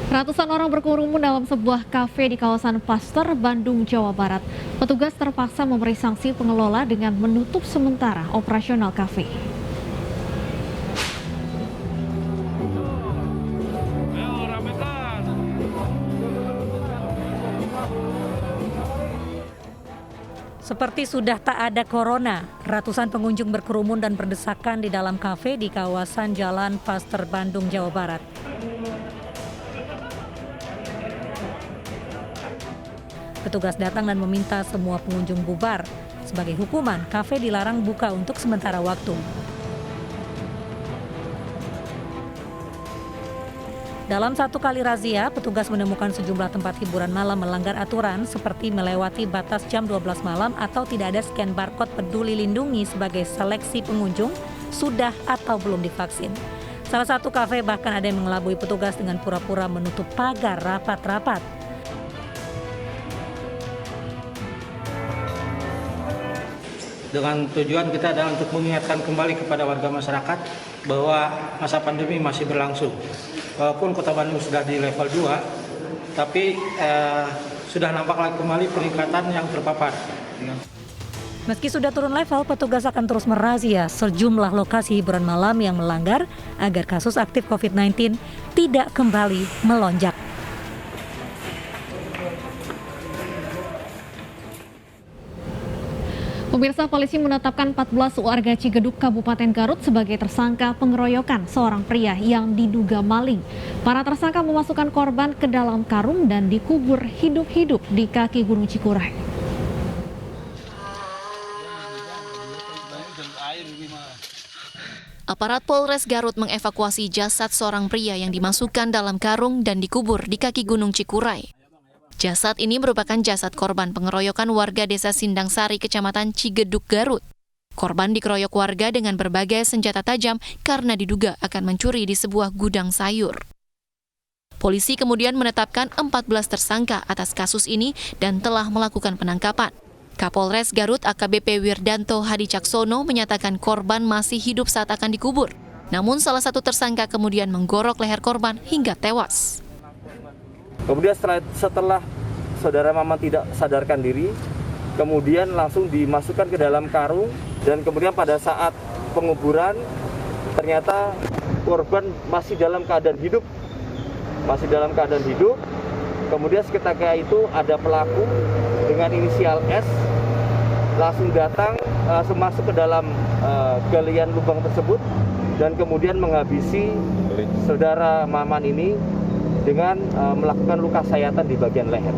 Ratusan orang berkerumun dalam sebuah kafe di kawasan Pasteur, Bandung, Jawa Barat. Petugas terpaksa memberi sanksi pengelola dengan menutup sementara operasional kafe. Seperti sudah tak ada corona, ratusan pengunjung berkerumun dan berdesakan di dalam kafe di kawasan Jalan Pasteur, Bandung, Jawa Barat. Petugas datang dan meminta semua pengunjung bubar. Sebagai hukuman, kafe dilarang buka untuk sementara waktu. Dalam satu kali razia, petugas menemukan sejumlah tempat hiburan malam melanggar aturan seperti melewati batas jam 12 malam atau tidak ada scan barcode Peduli Lindungi sebagai seleksi pengunjung sudah atau belum divaksin. Salah satu kafe bahkan ada yang mengelabui petugas dengan pura-pura menutup pagar rapat-rapat. Dengan tujuan kita adalah untuk mengingatkan kembali kepada warga masyarakat bahwa masa pandemi masih berlangsung. Walaupun Kota Bandung sudah di level 2, tapi sudah nampak lagi kembali peningkatan yang terpapar. Meski sudah turun level, petugas akan terus merazia sejumlah lokasi hiburan malam yang melanggar agar kasus aktif COVID-19 tidak kembali melonjak. Pemirsa, polisi menetapkan 14 warga Cigeduk, Kabupaten Garut sebagai tersangka pengeroyokan seorang pria yang diduga maling. Para tersangka memasukkan korban ke dalam karung dan dikubur hidup-hidup di kaki Gunung Cikuray. Aparat Polres Garut mengevakuasi jasad seorang pria yang dimasukkan dalam karung dan dikubur di kaki Gunung Cikuray. Jasad ini merupakan jasad korban pengeroyokan warga desa Sindang Sari, Kecamatan Cigeduk, Garut. Korban dikeroyok warga dengan berbagai senjata tajam karena diduga akan mencuri di sebuah gudang sayur. Polisi kemudian menetapkan 14 tersangka atas kasus ini dan telah melakukan penangkapan. Kapolres Garut AKBP Wirdanto Hadi Caksono menyatakan korban masih hidup saat akan dikubur. Namun salah satu tersangka kemudian menggorok leher korban hingga tewas. Kemudian setelah saudara Maman tidak sadarkan diri, kemudian langsung dimasukkan ke dalam karung dan kemudian pada saat penguburan ternyata korban masih dalam keadaan hidup. Kemudian seketika itu ada pelaku dengan inisial S langsung datang, masuk ke dalam galian lubang tersebut dan kemudian menghabisi saudara Maman ini dengan melakukan luka sayatan di bagian leher.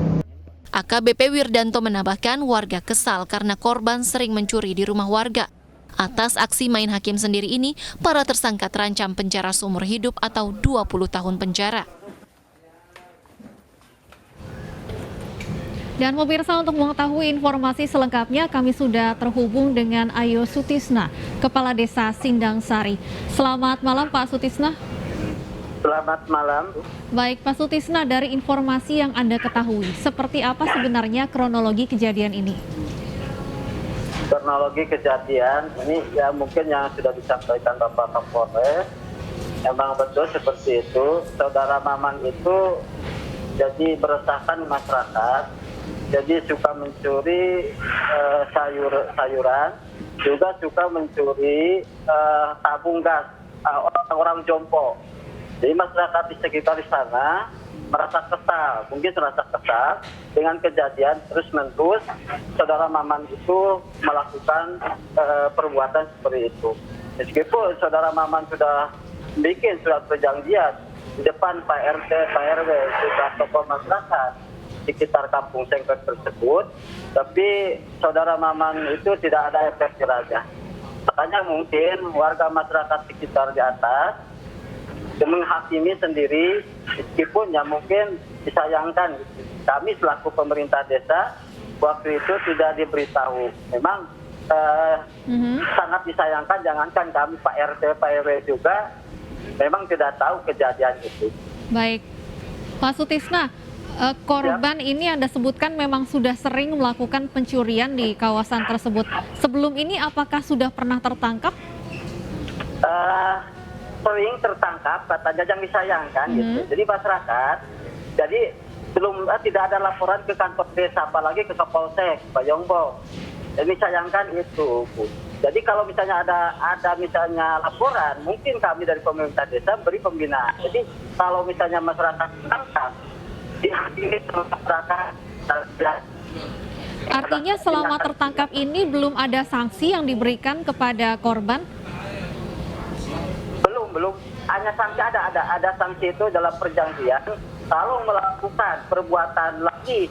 AKBP Wirdanto menambahkan warga kesal karena korban sering mencuri di rumah warga. Atas aksi main hakim sendiri ini, para tersangka terancam penjara seumur hidup atau 20 tahun penjara. Dan pemirsa, untuk mengetahui informasi selengkapnya, kami sudah terhubung dengan Ayo Sutisna, Kepala Desa Sindang Sari. Selamat malam Pak Sutisna. Selamat malam. Baik Pak Sutisna, dari informasi yang Anda ketahui, seperti apa sebenarnya kronologi kejadian ini? Kronologi kejadian ini ya mungkin yang sudah disampaikan Bapak Kapolres, emang betul seperti itu. Saudara Maman itu jadi meresahkan masyarakat, jadi suka mencuri sayuran, juga suka mencuri tabung gas orang jompo. Jadi masyarakat di sekitar di sana merasa kesal dengan kejadian terus-menerus saudara Maman itu melakukan perbuatan seperti itu. Meskipun saudara Maman sudah bikin surat perjanjian di depan Pak RT, Pak RW, juga tokoh masyarakat di sekitar kampung Sengkot tersebut, tapi saudara Maman itu tidak ada efek jerah. Makanya mungkin warga masyarakat sekitar di atas menghakimi sendiri, meskipun ya mungkin disayangkan kami selaku pemerintah desa waktu itu tidak diberitahu. Memang sangat disayangkan, jangankan kami Pak RT, Pak RW juga memang tidak tahu kejadian itu. Baik, Pak Sutisna, korban ini Anda sebutkan memang sudah sering melakukan pencurian di kawasan tersebut. Sebelum ini apakah sudah pernah tertangkap? sering tertangkap, katanya yang disayangkan gitu. Jadi masyarakat, jadi belum tidak ada laporan ke kantor desa, apalagi ke Kapolsek Bayongbong. Jadi sayangkan itu, Bu. Jadi kalau misalnya ada misalnya laporan, mungkin kami dari pemerintah desa beri pembinaan. Jadi kalau misalnya masyarakat tertangkap, dihadiri masyarakat. Artinya selama tertangkap ini belum ada sanksi yang diberikan kepada korban? Belum. Hanya sanksi ada sanksi itu dalam perjanjian. Kalau melakukan perbuatan lagi,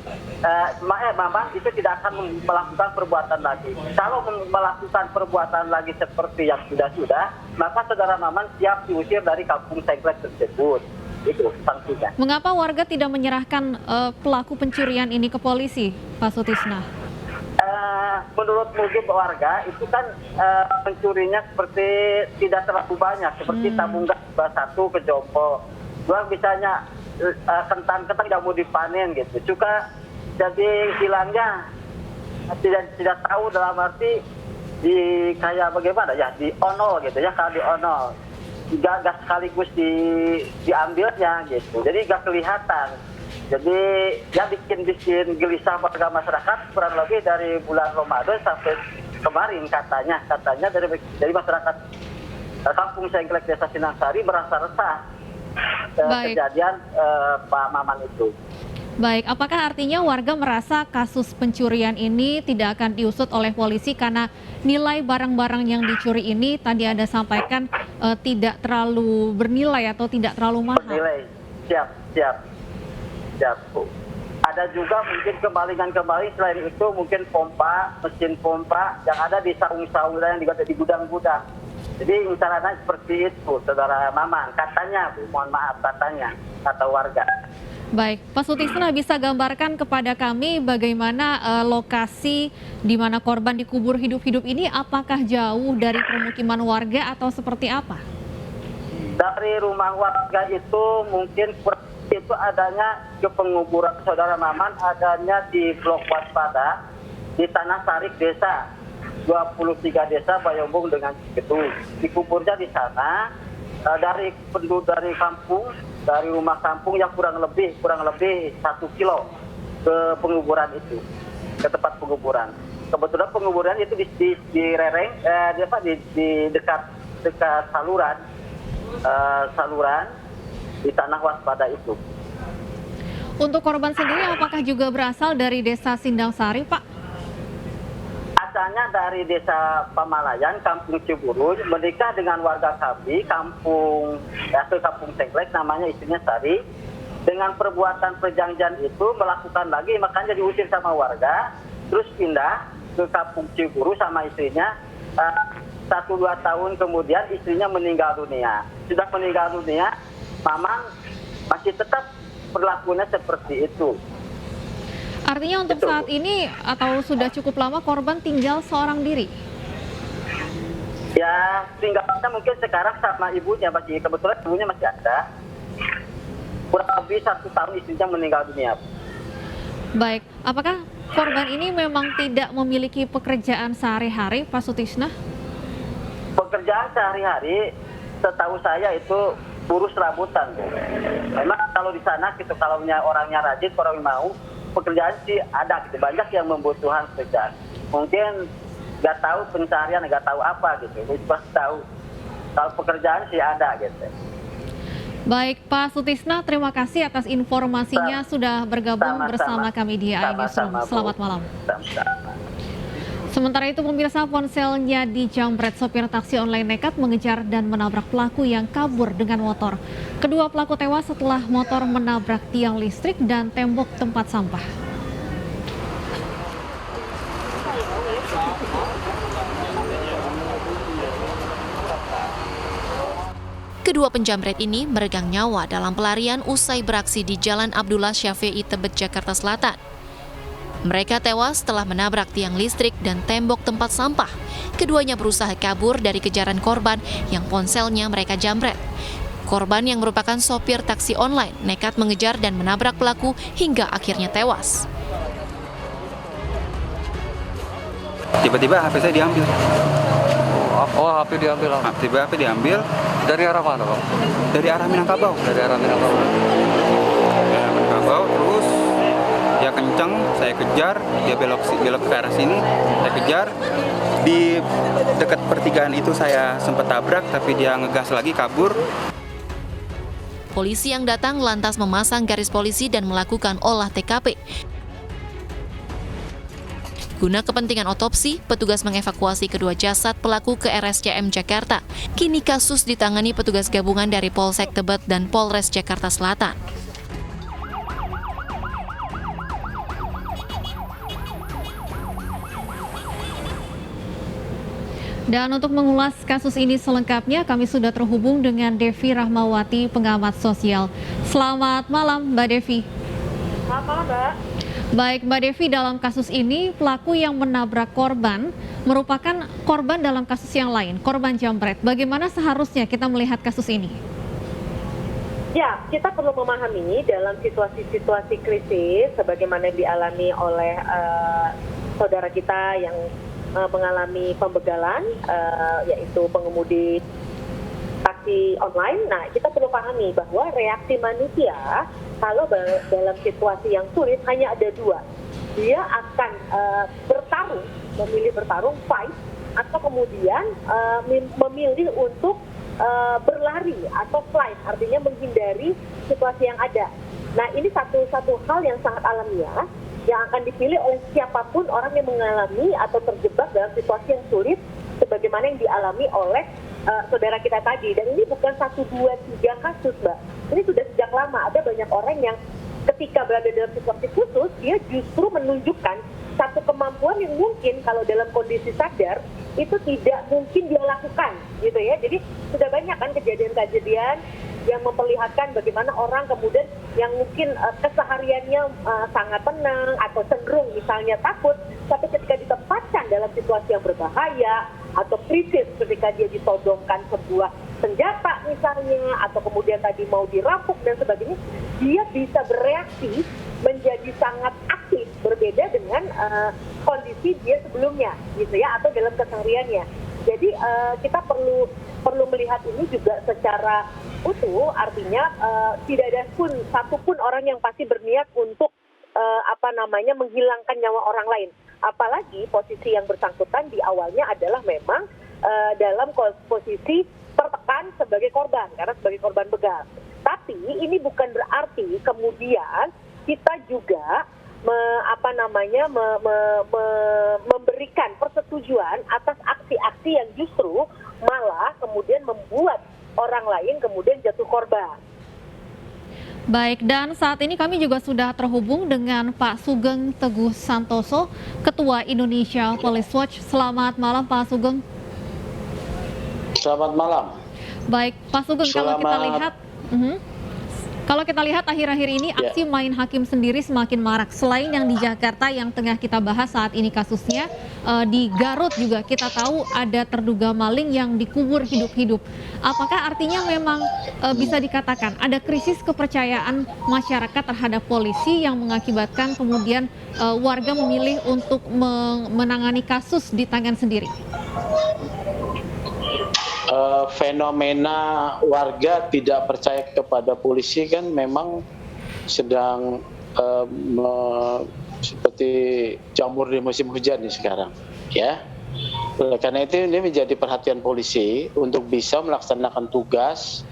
Mama itu tidak akan melakukan perbuatan lagi. Kalau melakukan perbuatan lagi seperti yang sudah, maka saudara Maman siap diusir dari kampung Sengklek tersebut. Itu sanksinya. Mengapa warga tidak menyerahkan pelaku pencurian ini ke polisi, Pak Sutisna? Menurut mungkin warga itu kan pencurinya seperti tidak terlalu banyak, seperti tabung gas 1 ke Jompo. Dua misalnya kentang nggak mau dipanen gitu. Juga jadi hilangnya tidak tahu dalam arti di kayak bagaimana ya, di onol gitu ya, kalau di onol gak sekaligus diambilnya gitu. Jadi gak kelihatan. Jadi ya bikin gelisah warga masyarakat kurang lebih dari bulan Ramadan sampai kemarin katanya dari masyarakat kampung Sengklek Desa Sindang Sari merasa resah kejadian Pak Maman itu. Baik, apakah artinya warga merasa kasus pencurian ini tidak akan diusut oleh polisi karena nilai barang-barang yang dicuri ini tadi Anda sampaikan tidak terlalu bernilai atau tidak terlalu mahal? Bernilai, siap. Bu. Ada juga mungkin kemalingan selain itu mungkin mesin pompa yang ada di saung-saung yang juga di gudang-gudang. Jadi caranya seperti itu, saudara Maman, katanya, Bu, mohon maaf katanya, kata warga. Baik, Pak Sutisna bisa gambarkan kepada kami bagaimana lokasi di mana korban dikubur hidup-hidup ini, apakah jauh dari permukiman warga atau seperti apa? Dari rumah warga itu mungkin itu adanya ke penguburan saudara Maman adanya di Blok Waspada di Tanah Sarik Desa 23 Desa Bayongbong dengan Cikedu. Dikuburnya di sana dari kampung, dari rumah kampung yang kurang lebih 1 kilo ke penguburan itu, ke tempat penguburan. Kebetulan penguburan itu di Rereng, di dekat saluran di Tanah Waspada itu. Untuk korban sendiri apakah juga berasal dari Desa Sindang Sari, Pak? Asalnya dari Desa Pamalayan, Kampung Ciburu, menikah dengan warga kami, kampung Sengklek, namanya istrinya Sari. Dengan perbuatan perjanjian itu melakukan lagi, makanya diusir sama warga, terus pindah ke Kampung Ciburu sama istrinya. 1-2 tahun kemudian istrinya meninggal dunia. Sudah meninggal dunia, Maman masih tetap berlakunya seperti itu. Artinya untuk saat ini atau sudah cukup lama korban tinggal seorang diri? Ya, tinggalnya mungkin sekarang sama ibunya, kebetulan ibunya masih ada. Kurang lebih 1 tahun istrinya meninggal dunia. Baik, apakah korban ini memang tidak memiliki pekerjaan sehari-hari, Pak Sutisna? Pekerjaan sehari-hari, setahu saya itu urus rambutan. Memang kalau di sana gitu, kalau orangnya rajin, orang mau, pekerjaan sih ada gitu. Banyak yang membutuhkan pekerjaan. Mungkin nggak tahu pencarian, nggak tahu apa gitu. Pasti tahu. Kalau pekerjaan sih ada gitu. Baik, Pak Sutisna, terima kasih atas informasinya sudah bergabung bersama kami di AI Newsroom. Selamat malam. Sementara itu, pemirsa, ponselnya dijamret. Sopir taksi online nekat mengejar dan menabrak pelaku yang kabur dengan motor. Kedua pelaku tewas setelah motor menabrak tiang listrik dan tembok tempat sampah. Kedua penjamret ini meregang nyawa dalam pelarian usai beraksi di Jalan Abdullah Syafi'i, Tebet, Jakarta Selatan. Mereka tewas setelah menabrak tiang listrik dan tembok tempat sampah. Keduanya berusaha kabur dari kejaran korban yang ponselnya mereka jamret. Korban yang merupakan sopir taksi online nekat mengejar dan menabrak pelaku hingga akhirnya tewas. Tiba-tiba HP saya diambil. Oh, HP diambil. HP diambil Dari arah mana, Bang? dari arah Minangkabau. Dari arah Minangkabau. Dari Minangkabau, terus dia kencang, saya kejar, dia belok ke arah sini, saya kejar. Di dekat pertigaan itu saya sempat tabrak, tapi dia ngegas lagi kabur. Polisi yang datang lantas memasang garis polisi dan melakukan olah TKP. Guna kepentingan otopsi, petugas mengevakuasi kedua jasad pelaku ke RSCM Jakarta. Kini kasus ditangani petugas gabungan dari Polsek Tebet dan Polres Jakarta Selatan. Dan untuk mengulas kasus ini selengkapnya, kami sudah terhubung dengan Devi Rahmawati, pengamat sosial. Selamat malam, Mbak Devi. Selamat malam, Mbak. Baik, Mbak Devi, dalam kasus ini pelaku yang menabrak korban merupakan korban dalam kasus yang lain, korban jambret. Bagaimana seharusnya kita melihat kasus ini? Ya, kita perlu memahami dalam situasi-situasi krisis sebagaimana yang dialami oleh saudara kita yang mengalami pembegalan, yaitu pengemudi taksi online. Nah, kita perlu pahami bahwa reaksi manusia kalau dalam situasi yang sulit hanya ada dua. Dia akan bertarung, memilih bertarung, fight, atau kemudian memilih untuk berlari atau flight, artinya menghindari situasi yang ada. Nah, ini satu hal yang sangat alamiah yang akan dipilih oleh siapapun orang yang mengalami atau terjebak dalam situasi yang sulit sebagaimana yang dialami oleh saudara kita tadi. Dan ini bukan 1, 2, 3 kasus, Mbak. Ini sudah sejak lama. Ada banyak orang yang ketika berada dalam situasi khusus, dia justru menunjukkan satu kemampuan yang mungkin kalau dalam kondisi sadar itu tidak mungkin dia lakukan, gitu ya. Jadi sudah banyak kan kejadian-kejadian yang memperlihatkan bagaimana orang kemudian yang mungkin kesehariannya sangat tenang atau cenderung misalnya takut, tapi ketika ditempatkan dalam situasi yang berbahaya atau krisis, ketika dia ditodongkan sebuah senjata misalnya, atau kemudian tadi mau dirampok dan sebagainya, dia bisa bereaksi menjadi sangat aktif, berbeda dengan kondisi dia sebelumnya, gitu ya, atau dalam kesehariannya. Jadi kita perlu melihat ini juga secara utuh, artinya tidak ada pun satupun orang yang pasti berniat untuk menghilangkan nyawa orang lain. Apalagi posisi yang bersangkutan di awalnya adalah memang dalam posisi tertekan sebagai korban, karena sebagai korban begal. Tapi ini bukan berarti kemudian kita juga memberikan persetujuan atas aksi-aksi yang justru malah kemudian membuat orang lain kemudian jatuh korban. Baik, dan saat ini kami juga sudah terhubung dengan Pak Sugeng Teguh Santoso, Ketua Indonesia Police Watch. Selamat malam, Pak Sugeng. Selamat malam. Baik, Pak Sugeng, kalau kita lihat akhir-akhir ini aksi main hakim sendiri semakin marak. Selain yang di Jakarta yang tengah kita bahas saat ini kasusnya, di Garut juga kita tahu ada terduga maling yang dikubur hidup-hidup. Apakah artinya memang bisa dikatakan ada krisis kepercayaan masyarakat terhadap polisi yang mengakibatkan kemudian warga memilih untuk menangani kasus di tangan sendiri? Fenomena warga tidak percaya kepada polisi kan memang sedang seperti jamur di musim hujan nih sekarang, ya. Karena itu ini menjadi perhatian polisi untuk bisa melaksanakan tugas,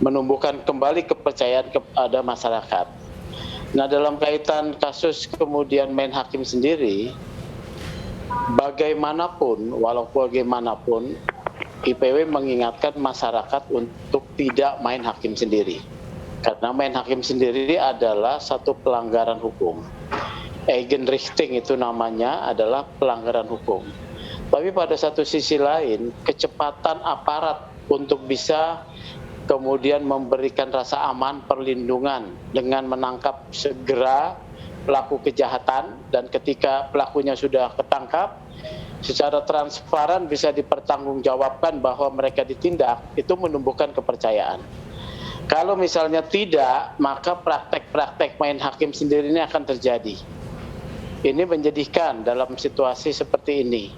menumbuhkan kembali kepercayaan kepada masyarakat. Nah, dalam kaitan kasus kemudian main hakim sendiri, bagaimanapun, IPW mengingatkan masyarakat untuk tidak main hakim sendiri. Karena main hakim sendiri adalah satu pelanggaran hukum. Eigenrichting itu namanya adalah pelanggaran hukum. Tapi pada satu sisi lain, kecepatan aparat untuk bisa kemudian memberikan rasa aman, perlindungan dengan menangkap segera pelaku kejahatan, dan ketika pelakunya sudah ketangkap, secara transparan bisa dipertanggungjawabkan bahwa mereka ditindak, itu menumbuhkan kepercayaan. Kalau misalnya tidak, maka praktek-praktek main hakim sendiri ini akan terjadi. Ini menjadikan dalam situasi seperti ini,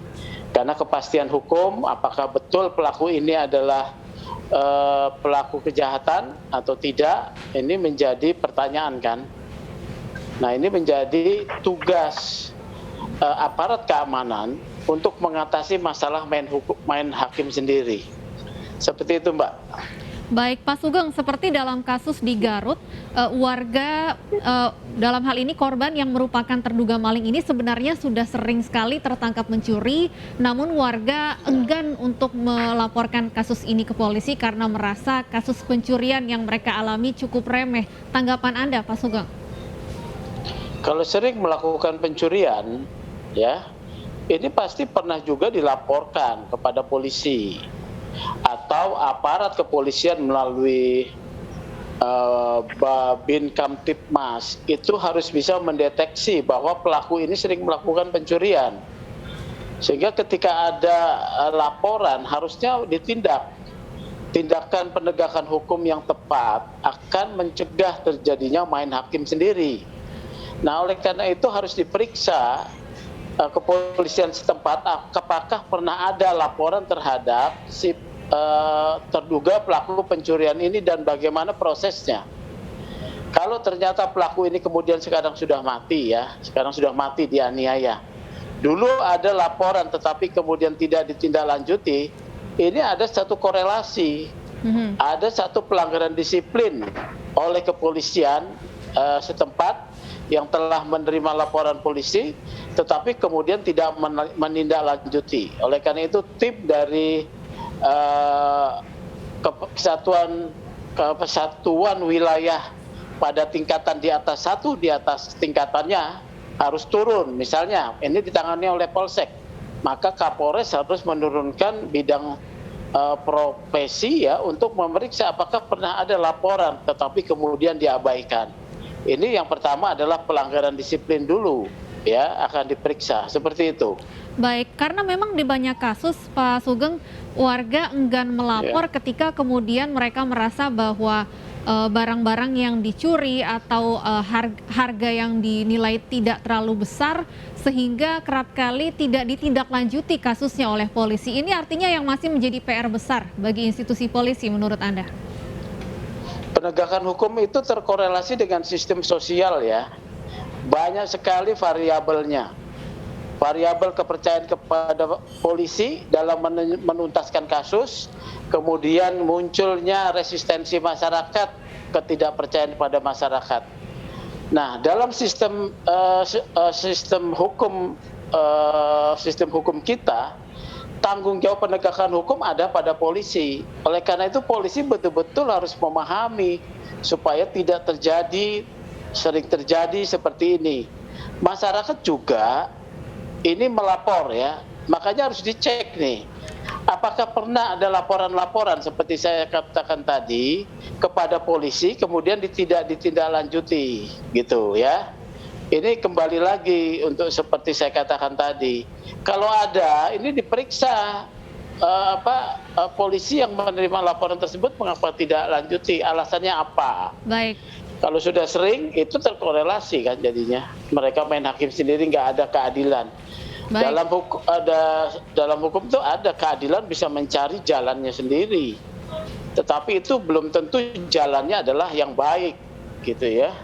Karena kepastian hukum, apakah betul pelaku ini adalah pelaku kejahatan atau tidak, ini menjadi pertanyaan kan. Nah, ini menjadi tugas aparat keamanan untuk mengatasi masalah main hakim sendiri. Seperti itu, Mbak. Baik, Pak Sugeng, seperti dalam kasus di Garut, warga dalam hal ini korban yang merupakan terduga maling ini sebenarnya sudah sering sekali tertangkap mencuri, namun warga enggan untuk melaporkan kasus ini ke polisi karena merasa kasus pencurian yang mereka alami cukup remeh. Tanggapan Anda, Pak Sugeng? Kalau sering melakukan pencurian, ya, ini pasti pernah juga dilaporkan kepada polisi atau aparat kepolisian melalui Babin Kamtibmas itu harus bisa mendeteksi bahwa pelaku ini sering melakukan pencurian. Sehingga ketika ada laporan harusnya ditindak. Tindakan penegakan hukum yang tepat akan mencegah terjadinya main hakim sendiri. Nah, oleh karena itu harus diperiksa kepolisian setempat apakah pernah ada laporan terhadap si terduga pelaku pencurian ini dan bagaimana prosesnya. Kalau ternyata pelaku ini kemudian sekarang sudah mati ya, sekarang sudah mati dianiaya. Dulu ada laporan tetapi kemudian tidak ditindaklanjuti, ini ada satu korelasi, ada satu pelanggaran disiplin oleh kepolisian setempat yang telah menerima laporan polisi, tetapi kemudian tidak menindaklanjuti. Oleh karena itu tim dari kesatuan wilayah pada tingkatan di atas satu, di atas tingkatannya harus turun. Misalnya ini ditangani oleh Polsek, maka Kapolres harus menurunkan bidang profesi ya untuk memeriksa apakah pernah ada laporan tetapi kemudian diabaikan. Ini yang pertama adalah pelanggaran disiplin dulu ya, akan diperiksa seperti itu. Baik, karena memang di banyak kasus Pak Sugeng, warga enggan melapor ketika kemudian mereka merasa bahwa barang-barang yang dicuri atau harga yang dinilai tidak terlalu besar sehingga kerap kali tidak ditindaklanjuti kasusnya oleh polisi. Ini artinya yang masih menjadi PR besar bagi institusi polisi menurut Anda? Penegakan hukum itu terkorelasi dengan sistem sosial ya. Banyak sekali variabelnya. Variabel kepercayaan kepada polisi dalam menuntaskan kasus, kemudian munculnya resistensi masyarakat, ketidakpercayaan pada masyarakat. Nah, dalam sistem hukum kita, tanggung jawab penegakan hukum ada pada polisi. Oleh karena itu polisi betul-betul harus memahami supaya tidak sering terjadi seperti ini. Masyarakat juga ini melapor ya, makanya harus dicek nih. Apakah pernah ada laporan-laporan seperti saya katakan tadi kepada polisi kemudian tidak ditindaklanjuti gitu ya. Ini kembali lagi untuk seperti saya katakan tadi. Kalau ada, ini diperiksa polisi yang menerima laporan tersebut mengapa tidak lanjuti, alasannya apa? Baik. Kalau sudah sering itu terkorelasi kan jadinya. Mereka main hakim sendiri, nggak ada keadilan. Dalam hukum itu ada keadilan bisa mencari jalannya sendiri. Tetapi itu belum tentu jalannya adalah yang baik gitu ya.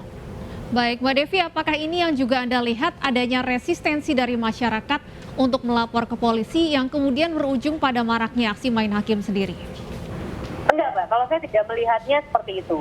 Baik, Mbak Devi, apakah ini yang juga Anda lihat adanya resistensi dari masyarakat untuk melapor ke polisi yang kemudian berujung pada maraknya aksi main hakim sendiri? Enggak, Mbak. Kalau saya tidak melihatnya seperti itu.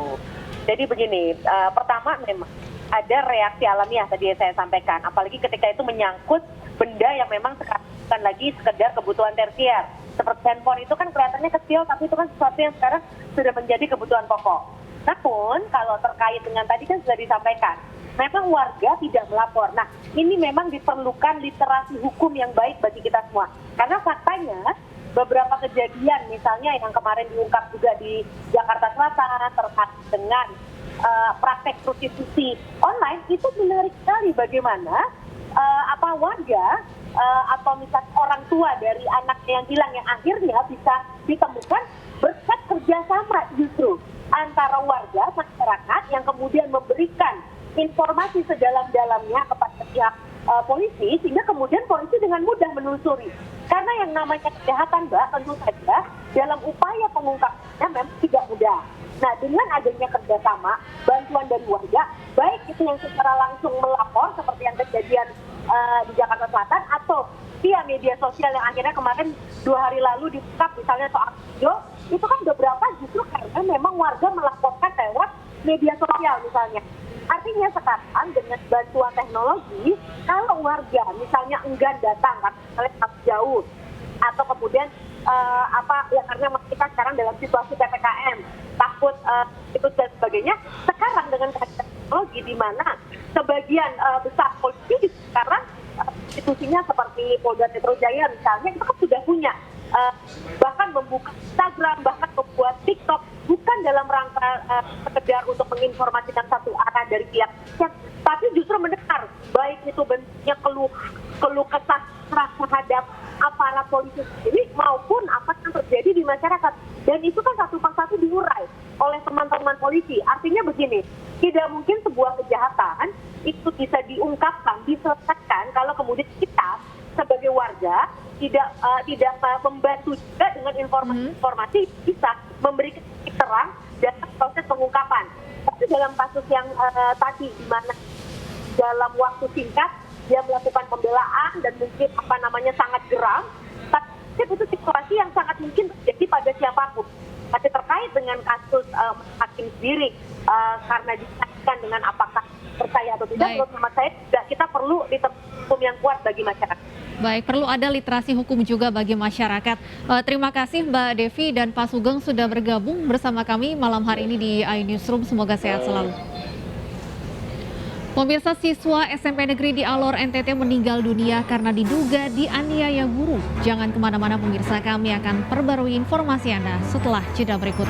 Jadi begini, pertama memang ada reaksi alamiah tadi yang saya sampaikan, apalagi ketika itu menyangkut benda yang memang bukan lagi sekedar kebutuhan tersier. Seperti handphone itu kan kelihatannya kecil, tapi itu kan sesuatu yang sekarang sudah menjadi kebutuhan pokok. Namun kalau terkait dengan tadi kan sudah disampaikan, memang warga tidak melapor. Nah, ini memang diperlukan literasi hukum yang baik bagi kita semua. Karena faktanya beberapa kejadian misalnya yang kemarin diungkap juga di Jakarta Selatan terkait dengan praktek prostitusi online, itu menarik sekali bagaimana warga atau misalnya orang tua dari anaknya yang hilang yang akhirnya bisa ditemukan berkat kerjasama justru antara warga masyarakat yang kemudian memberikan informasi sedalam-dalamnya kepada pihak polisi, sehingga kemudian polisi dengan mudah menelusuri. Karena yang namanya kejahatan, Mbak, tentu saja dalam upaya pengungkapannya memang tidak mudah. Nah, dengan adanya kerjasama, bantuan dari warga, baik itu yang secara langsung melapor seperti yang kejadian di Jakarta Selatan, atau via media sosial yang akhirnya kemarin 2 hari lalu diungkap misalnya soal video, itu kan beberapa justru karena memang warga melaporkan lewat media sosial misalnya. Artinya sekarang dengan bantuan teknologi, kalau warga misalnya enggan datang karena jauh, atau kemudian karena kita sekarang dalam situasi PPKM, takut itu dan sebagainya, sekarang dengan teknologi di mana sebagian besar polisi sekarang institusinya seperti Polda Metro Jaya misalnya itu kan sudah punya bahkan membuka Instagram, bahkan membuat TikTok, bukan dalam rangka sekedar untuk menginformasikan satu arah dari pihak, tapi justru mendengar baik itu bentuknya keluh kesah terhadap aparat polisi sendiri maupun apa yang terjadi di masyarakat, dan itu kan satu persatu diurai oleh teman-teman polisi. Artinya begini, tidak mungkin sebuah kejahatan itu bisa diungkapkan, diselesaikan kalau kemudian kita sebagai warga tidak membantu juga dengan informasi bisa memberikan terang dalam proses pengungkapan. Tapi dalam kasus yang tadi di mana dalam waktu singkat dia melakukan pembelaan dan mungkin sangat geram, tapi itu situasi yang sangat mungkin terjadi pada siapapun. Tapi terkait dengan kasus hakim sendiri karena dikaitkan dengan apakah percaya atau tidak, menurut hemat saya kita perlu hukum yang kuat bagi masyarakat. Baik, perlu ada literasi hukum juga bagi masyarakat. Terima kasih Mbak Devi dan Pak Sugeng sudah bergabung bersama kami malam hari ini di iNewsroom. Semoga sehat selalu. Pemirsa, siswa SMP Negeri di Alor, NTT meninggal dunia karena diduga dianiaya guru. Jangan kemana-mana pemirsa, kami akan perbarui informasi Anda setelah jeda berikut.